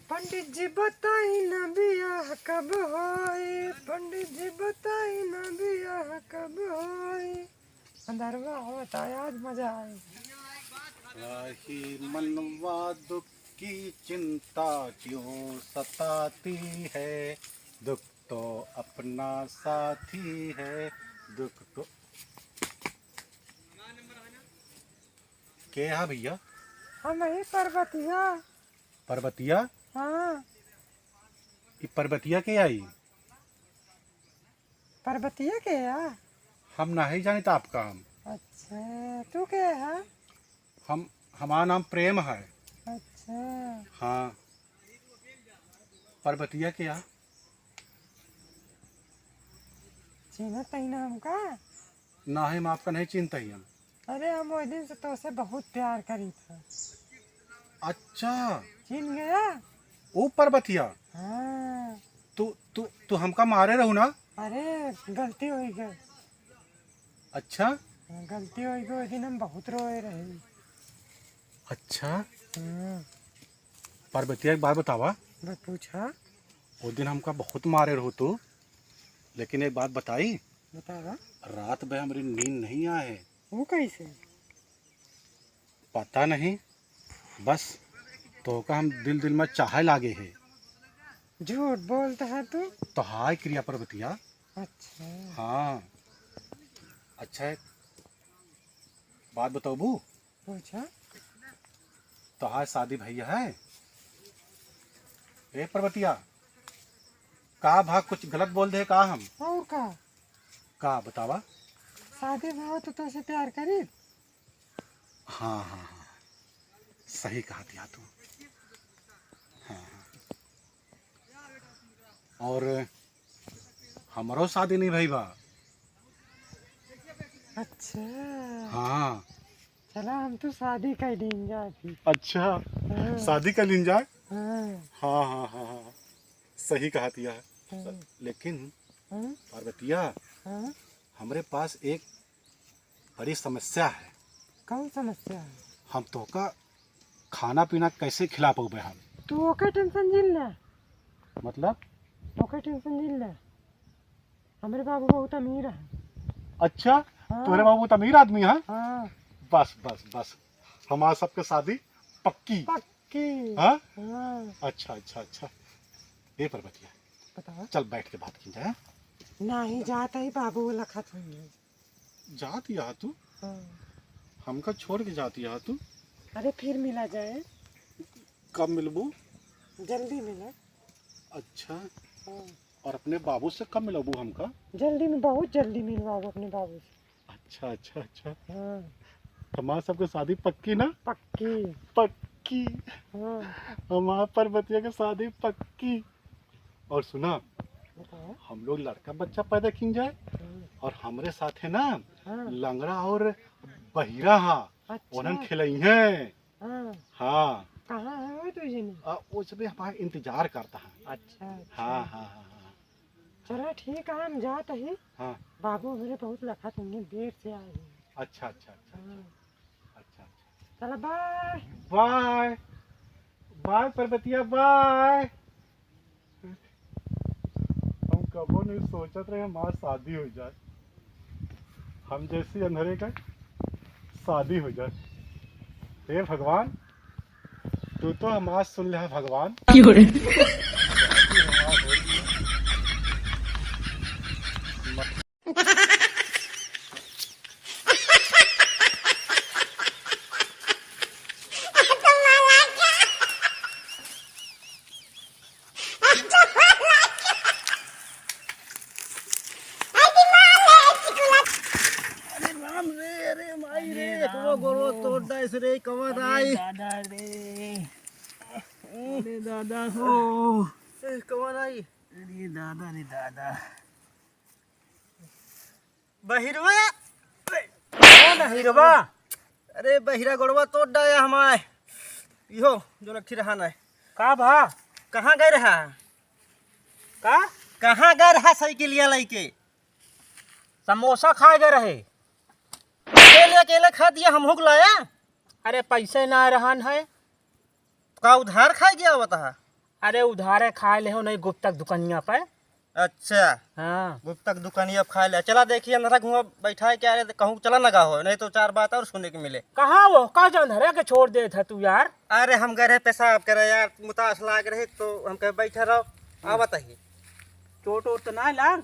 पंडित जी बताई ना बियाह कब होई, पंडित जी बताई ना बियाह कब होई। अंदरवा होता आज मजा आए। राही मनवा दुख की चिंता क्यों सताती है, दुख तो अपना साथी है, दुख तो क्या है भैया? हम ही पर्वतिया। पर्वतिया? हाँ ये पर्वतिया के आई? पर्वतिया के या? हम नहीं जानता आपका। हम अच्छा तू के है? हम हमारा नाम प्रेम है। अच्छा हाँ पर्वतिया के या? चिन्हत ही ना हमका? ना ही हम आपका नहीं चिंता ही हम। अरे हम वो दिन से तो से बहुत प्यार करी था। अच्छा चिन्ह गया? ओ पर्वतिया, हाँ। तू हमका मारे रहू ना? अरे गलती हो गई। अच्छा गलती हो गई, उस दिन हम बहुत रोए रहे। अच्छा हाँ। पर्वतिया एक बात बतावा। बस पूछा। उस दिन हमका बहुत मारे रहो तू, लेकिन एक बात बताई, बतावा। रात में हमारी नींद नहीं आए। वो कैसे? पता नहीं, बस तो का हम दिल दिल में चाहे लागे है। झूठ बोलता है तू? तो हाय क्रिया पर्वतिया। अच्छा हाँ अच्छा एक बात बताओ बू, पूछा। तो हाय शादी भैया है? ए पर्वतिया, का भाग कुछ गलत बोल दे का हम? और का बतावा। शादी भाव तो तुझसे प्यार करी। हाँ हाँ हाँ सही कहा दिया तू। हाँ और हमारो शादी नहीं भई बा। अच्छा हाँ चला हम तो शादी कर दिन जाती। अच्छा हाँ। शादी कर लीन जाए। हाँ। हाँ हाँ हाँ हाँ सही कहा दिया है। हाँ। लेकिन हाँ। पार्वतिया, हाँ। हमारे पास एक बड़ी समस्या है। कौन समस्या है? हम तो का खाना पीना कैसे खिला पाओगे हम? तू ओके टेंशन झेल ले। मतलब? ओके टेंशन झेल ले। हमारे बाबू बहुत अमीर है। अच्छा हाँ। तुम्हारे बाबू तो अमीर आदमी है। हाँ बस बस बस हमारा सबके शादी पक्की। पक्की। हाँ हाँ। अच्छा अच्छा अच्छा। ये पर्वतिया बताओ। चल बैठ के बात की जाए। नहीं जाता ही बाबू लखत होंगे। जाती यहाँ तू? हाँ। हमका छोड़ के जाती यहाँ तू? अरे फिर मिला जाए। कब मिलबू? जल्दी मिला। अच्छा हाँ। और अपने बाबू से कब मिलबू हमका? जल्दी में, बहुत जल्दी मिलवाओ अपने बाबू से। अच्छा अच्छा अच्छा। हाँ हमारा सबके शादी पक्की ना? पक्की। पक्की। हाँ हमारा पर्वतिया की शादी पक्की। और सुना, बताओ। हम लोग लड़का बच्चा पैदा की जाए हाँ। और हमरे साथ है ना हाँ। लंगड़ा और बहिरा हा अच्छा। उन्हन खिलाई है। हाँ। हाँ कहाँ है वो तुझे? वो सब हमारा इंतजार करता है। अच्छा अच्छा। हाँ हाँ हाँ हाँ चलो ठीक है हम जाते ही। हाँ। बाबू मेरे बहुत लखत होंगे, देर से आए हैं। अच्छा अच्छा अच्छा हाँ। अच्छा अच्छा। चलो bye. Bye bye Parvatiya bye. हम कबो नहीं सोचत रहे हमारा शादी हो जाए, हम जैसी अंधेरे का शादी हो जाए। हे भगवान, तू तो हमारा सुन ले भगवान। रे कवर आई दादा रे, अरे दादा हो, कवर आई। अरे दादा रे दादा। बहिरवा कौन है हिरवा? अरे बहिरा गोड़वा तोड़ डाया हमारे इहो जो रखी रहा ना। का भा? कहाँ गए रहा? का? कहाँ गए रहा साइकिलिया लेके? समोसा खाए गए रहे। अकेले अकेले खा दिया, हम हुक लाया। अरे पैसे ना रहन है। का उधार खा गया बता? अरे उधारे खाए ले हो नहीं गुप्तक दुकानिया पे। अच्छा हाँ गुप्तक दुकानी अब खा लिया। चला देखिए अंधेरा घुमा बैठा है क्या रे, कहूँ चला लगा हो, नहीं तो चार बात और सुनने को मिले। कहाँ वो का जो अंधेरे के छोड़ दे था तू यार। अरे हम गए रहे पेशाब करे यार, मुताश लाग रहे तो हम कहे बैठे रहो। आ बताइए चोट वोट तो ना लाग।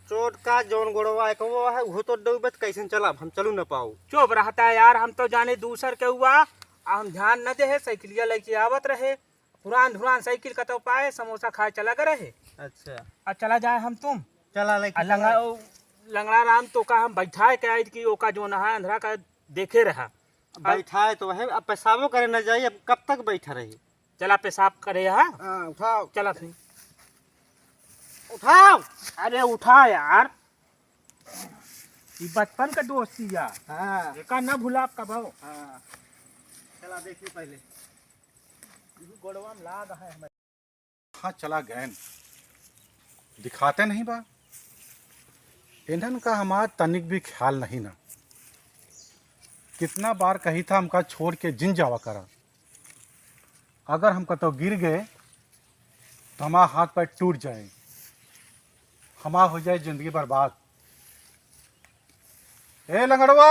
चोट का जौन गोड़वा है वो है वो तो डूबत कैसे चला, हम चलू न पाऊ। चुप रहता है यार, हम तो जाने दूसर के हुआ आ हम ध्यान न दे है, साइकिलिया लेके आवत रहे, पुरान धुरान साइकिल का तो पाए समोसा खाए चला गए रहे। अच्छा अब चला जाए हम तुम चला आ लेके लंगड़ा राम तो का हम बैठाए के आई कि ओका जो है अंधेरा का देखे रहा। बैठा है तो वही अब पेशाबो करे न जाइए, अब कब तक बैठा रही। चला पेशाब करे यहाँ। उठाओ चला फिर उठाओ। अरे उठा यार, ये बचपन का दोस्ती यार, हाँ एका न भूला कबो। हाँ चला देखिए पहले। गोड़वा में लाग है हमें। हाँ चला गए दिखाते नहीं बा, इन्हन का हमारा तनिक भी ख्याल नहीं ना। कितना बार कही था हमका छोड़ के जिन जावा करा, अगर हमका तो गिर गए तो हमारा हाथ पैर टूट जाए, हमारा हो जाए जिंदगी बर्बाद। ए लंगड़वा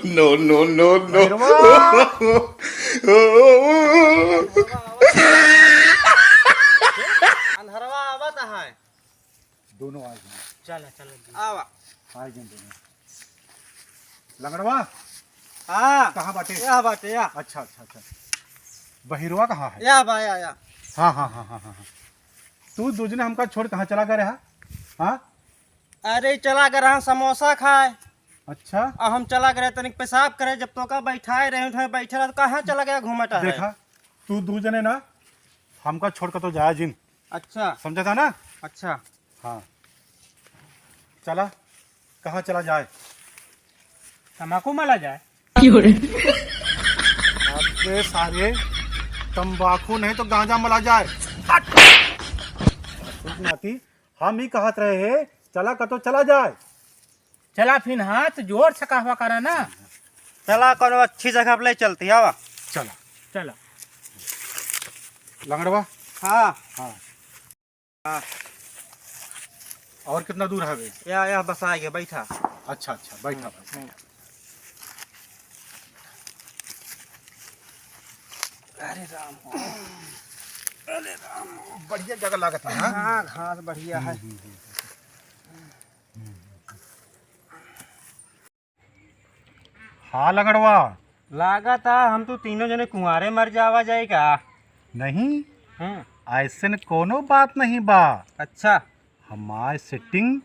no, no, no, no. अंधरवा आवत है। दोनों आए चला चला आवा आए दोनों। लंगड़वा हाँ कहाँ बाटे? या बात या अच्छा अच्छा अच्छा, बहिरवा कहाँ है? या बा या हाँ हाँ हाँ हाँ हाँ हाँ। तू दूजने हमका छोड़ कहाँ चला गया रहा? हाँ अरे चला कर रहा समोसा खाए अच्छा और हम चला गए तनिक पेशाब करे, जब तो का बैठाए रहे उठे बैठे रहा तो कहाँ चला गया घूमटा है। देखा तू दूजने ना हमका छोड़ कर तो जाया जिन, अच्छा समझा था ना? अच्छा हाँ चला, कहाँ चला जाए? तम्बाकू मला जाए। आपके सारे तंबाकू नहीं तो गांजा मला जाए। नाती हम ही कहत रहे हैं चला का तो चला जाए। चला फिर हाथ जोर से कहवा करा ना। चला कौन अच्छी जगह पे ले चलती है आवा। चला चला लंगड़वा। हाँ हाँ हाँ और कितना दूर है बे? या बस आ गया बैठा। अच्छा अच्छा बैठा बैठा। अरे राम बढ़िया जगह लागत है। हाँ हाँ घास बढ़िया है। हाँ लंगड़वा। लागा था हम तो तीनों जने कुंवारे मर जावा जाएगा। नहीं हम्म ऐसे कोनो बात नहीं बा, अच्छा हमारी सेटिंग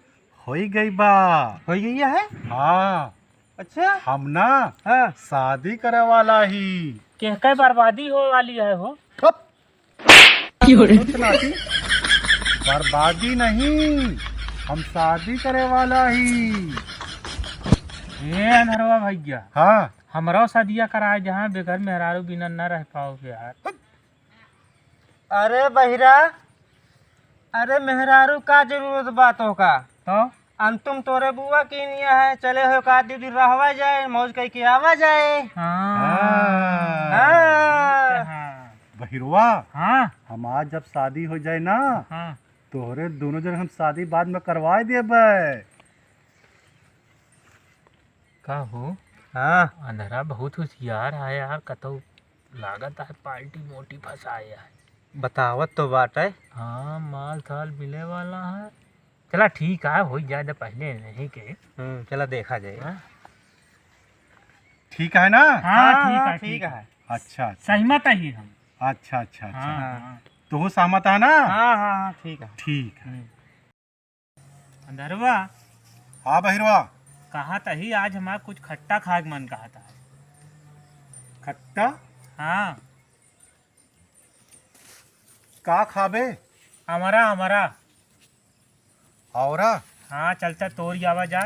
हो गई बा। हो गई है। हाँ अच्छा हम ना हाँ शादी करे वाला ही। के बर्बादी हो वाली है हो। नाती बर्बादी नहीं, हम शादी करे वाला ही। ये अनहरवा भैया हाँ हमरो शादिया कराए जहाँ बेघर मेहरारू बिना न रह पाओगे यार। अरे बहिरा, अरे मेहरारू का जरूरत बातों का, तो तुम तोरे बुआ की निया है, चले हो का दीदी रहवा जाए मौज कह के आवा जाए। हाँ हाँ बहिरुआ, हाँ हम आज जब शादी हो जाए ना हाँ तोहरे दोनों जन हम शादी बाद में करवा देबे। का हो हाँ अंधेरा बहुत होशियार है यार, कतो लागत है पार्टी मोटी फंसाया है। बतावत तो बात है। हाँ माल थाल मिले वाला है। चला ठीक है हो जाए पहले नहीं के। चला देखा जाए। हाँ ठीक है ना? हाँ ठीक है। अच्छा सहमत ही हम। अच्छा अच्छा अच्छा, हाँ तू सहमत है ना? हाँ हाँ ठीक है। ठीक है। अंधरवा हाँ बहिरुआ। कहा था ही आज हमारा कुछ खट्टा खा के मन कहा था। खट्टा हाँ का खाबे? हमारा हमारा औरा हाँ चलता तोरी आवाज जा।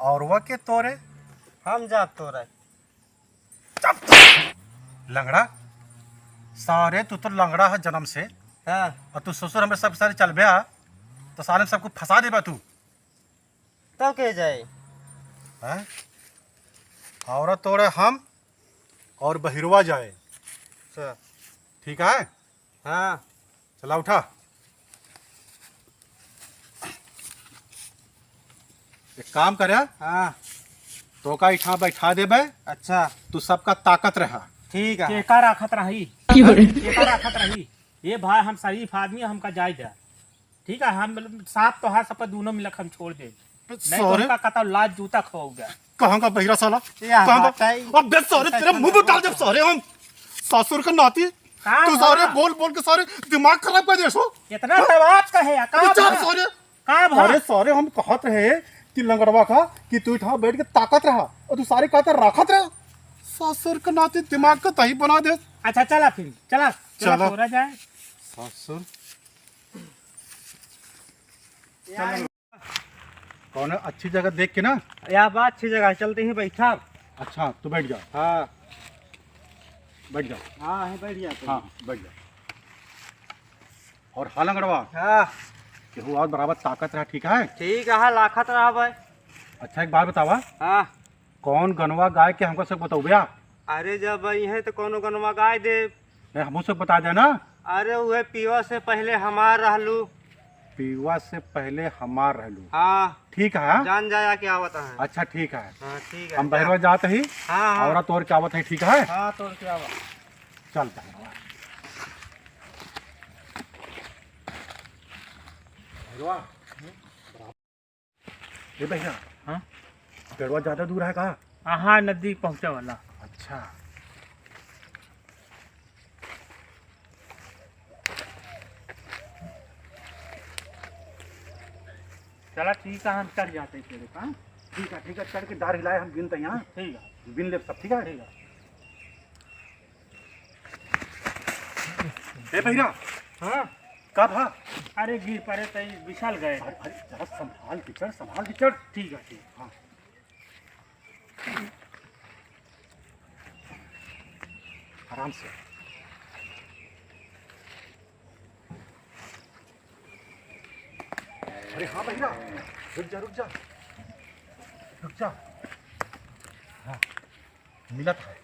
औरवा के तोरे हम जात तो रहे। लंगड़ा सारे तू तो लंगड़ा है जन्म से, हाँ और तू ससुर हमें सब सारे चल बया तो साले सबको फंसा देबा तू तो के जाए। हैं? औरत तोड़े हम और बहिरवा जाए। अच्छा ठीक है, हाँ चला उठा। एक काम करे, हाँ तो का इठा बैठा देबे, अच्छा तू सबका ताकत रहा। ठीक है। केका राखत रही, केका राखत रही। ये भाई हम शरीफ आदमी, हमका जाय दे। ठीक है, हम साथ तो हाथ सब दोनों मिलक हम छोड़ दे, नहीं तो सॉरी, उनका कतौ लाज जूता खोओगे। कहाँ का बहिरा साला, यह कहाँ बात का? है। अबे सॉरी, तेरे मुंह में डाल दे सॉरी। हम ससुर का नाती, कहाँ तू भा? सॉरी बोल बोल के सॉरी दिमाग खराब कर दे सो। इतना तवाब का है कहाँ चल भा? सॉरी। कहाँ भा? अरे सॉरी, हम कहत रहे कि लंगड़वा का कि तू इठा बैठ के ताकत रहा और तू सारी कहते राखत रहा। ससुर का नाती दिमाग का तही बना दे। अच्छा चला फिर, चला चला चलो। थोड़ा जाए। ससुर कौन है अच्छी जगह देख के ना। यह बात अच्छी जगह चलते ही बैठा। अच्छा तू बैठ जा, हाँ बैठ जा। हाँ है बैठ जाते। हाँ बैठ जा। और हाँ लंगड़वा, हाँ केहू और बराबर ताकत रहा, ठीक है। ठीक है, हाँ लाखत रहा भाई। अच्छा एक बात बतावा, हाँ कौन गनवा गाय के हमको सब बताओ भैया। अरे जब है तो कोनो गनवा गाय दे। नहीं हमको सब बता देना। अरे वह पीवा से पहले हमार रहलू। पीवा से पहले हमार रहलू, हाँ ठीक है। जान जाया क्या आवत है। अच्छा ठीक है, हाँ ठीक है। हम बहरवा जाते ही हाँ हाँ और तोर क्या आवत है, ठीक है। हाँ तो क्या आवत। चल बहरवा। ए भैया, हाँ बहरवा ज्यादा दूर है कहाँ? हाँ नदी पहुँचे वाला। अच्छा चला ठीक है, हम चढ़ जाते हैं तेरे पास। ठीक है, चढ़ के डार हिलाए हम गिनते हैं। यहाँ ठीक है गिन ले सब, ठीक है। ठीक है। ए भैया, हाँ कब हाँ? अरे गिर पड़े तो विशाल गए। अरे जरा संभाल के चढ़, संभाल के चढ़। ठीक है ठीक है। हाँ आराम से। अरे हाँ भैया, रुक जा रुक जा रुक जा। हाँ मिला था।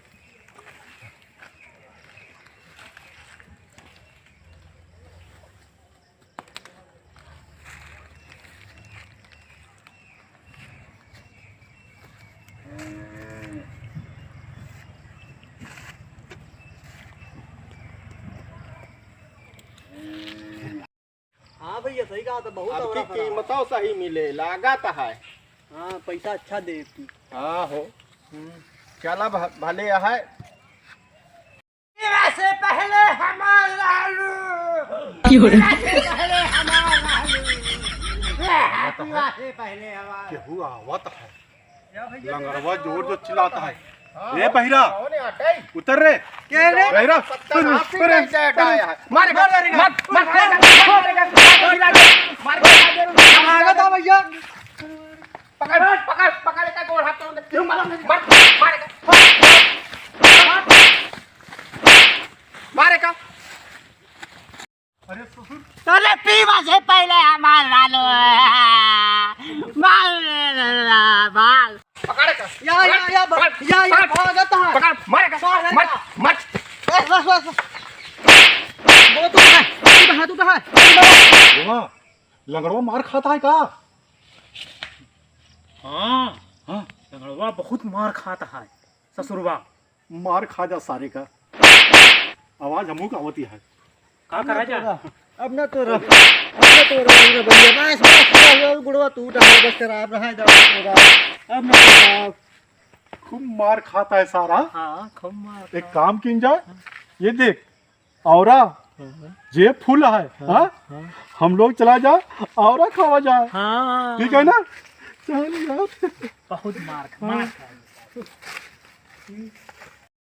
हाँ भैया सही कहा तो बहुत आपकी औरा फरा। कीमतों सही मिले, लागत है। हाँ पैसा अच्छा दे तू। हाँ हो, चला भले है। से पहले हमारा से पहले हमारा केहू आवत है, लंगड़वा जोर जो चिल्लाता है। ए बहिरा, उतर रे। बहिरा, अरे ससुर तोले पीवा से पहले हमारा लो माल माल या भागत है पकड़ मारेगा मत बस वो तू है वाह, लंगड़वा मार खाता है का? हाँ हाँ लंगड़वा बहुत मार खाता है ससुरवा। मार खा जा सारे का। आवाज हमू का होती है। का करा जा? अब ना तो रह भैया बस बस गुड़वा तू उठा बस तेरा अब रहा जा। अब ना तो खूब मार खाता है सारा। हाँ खूब मार। एक काम किन जाए, ये देख औरा जे फूल है, हाँ हम लोग चला जाए औरा खावा जाए, हाँ ठीक है ना। चल यार, बहुत मार खाए।